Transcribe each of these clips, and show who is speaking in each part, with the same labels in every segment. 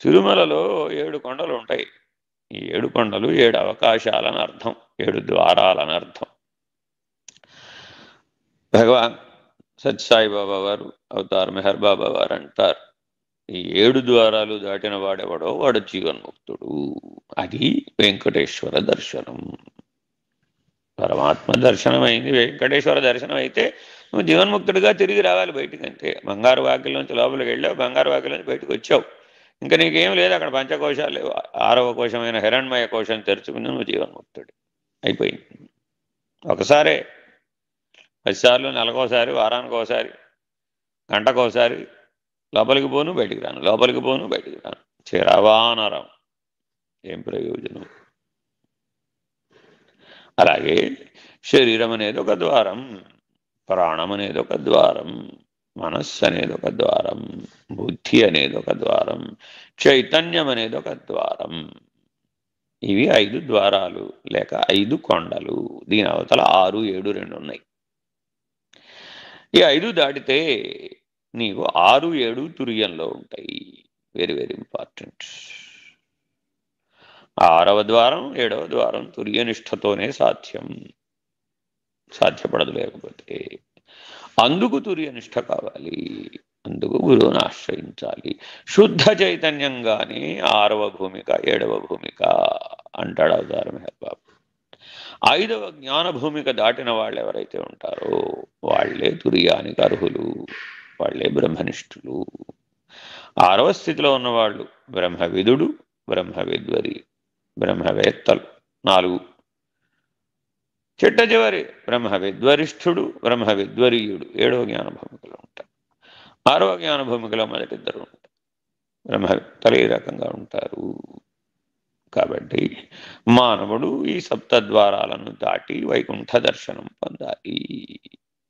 Speaker 1: తిరుమలలో 7 కొండలు ఉంటాయి. ఈ 7 కొండలు 7 అవకాశాలని అర్థం, 7 ద్వారాలని అర్థం. భగవాన్ సత్యసాయిబాబా వారు అవతార్ మెహర్ బాబా వారు అంటారు, ఈ 7 ద్వారాలు దాటిన వాడెవడో వాడు జీవన్ముక్తుడు. అది వెంకటేశ్వర దర్శనం. పరమాత్మ దర్శనం అయింది, వెంకటేశ్వర దర్శనం అయితే నువ్వు జీవన్ముక్తుడిగా తిరిగి రావాలి బయటికి, అంతే. బంగారు వాకిల్లోంచి లోపలికి వెళ్ళావు, బంగారు వాకిల్లోంచి బయటకు వచ్చావు, ఇంకా నీకేం లేదు అక్కడ. పంచకోశాలు లేవు. 6వ కోశమైన హిరణ్మయ కోశం తెరుచుకుని నువ్వు జీవన్ముక్తుడి అయిపోయింది. ఒకసారే 10 సార్లు, నెలకోసారి, వారానికి ఒకసారి, గంటకోసారి లోపలికి పోను బయటికి రాను, లోపలికి పోను బయటికి రాను, చిరవానరం. ఏం ప్రయోజనం? అలాగే శరీరం అనేది ఒక ద్వారం, ప్రాణం అనేది ఒక ద్వారం, మనస్సు అనేది ఒక ద్వారం, బుద్ధి అనేది ఒక ద్వారం, చైతన్యం అనేది ఒక ద్వారం. ఇవి 5 ద్వారాలు లేక 5 కొండలు. దీని అవతల 6, 7, 2 ఉన్నాయి. ఈ 5 దాటితే నీకు 6, 7 తుర్యంలో ఉంటాయి. Very very important. 6వ ద్వారం 7వ ద్వారం తుర్యనిష్టతోనే సాధ్యం, సాధ్యపడదు లేకపోతే. అందుకు తుర్యనిష్ట కావాలి, అందుకు గురువుని ఆశ్రయించాలి. శుద్ధ చైతన్యంగానే 6వ భూమిక 7వ భూమిక అంటాడు అవతార్ మెహర్ బాబు. 5వ జ్ఞాన భూమిక దాటిన వాళ్ళు ఎవరైతే ఉంటారో వాళ్లే తుర్యానికి అర్హులు, వాళ్లే బ్రహ్మనిష్ఠులు. 6వ స్థితిలో ఉన్నవాళ్ళు బ్రహ్మవిదుడు, బ్రహ్మవిద్వరి, బ్రహ్మవేత్తలు 4. చిట్ట చివరి బ్రహ్మవిద్వరిష్ఠుడు, బ్రహ్మవిద్వరీయుడు 7వ జ్ఞాన భూమికలో ఉంటారు. 6వ జ్ఞాన భూమికలో మొదటిద్దరు ఉంటారు, బ్రహ్మవేత్తలు ఈ రకంగా ఉంటారు. కాబట్టి మానవుడు ఈ 7 ద్వారాలను దాటి వైకుంఠ దర్శనం పొందాలి.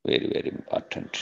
Speaker 1: Very very important.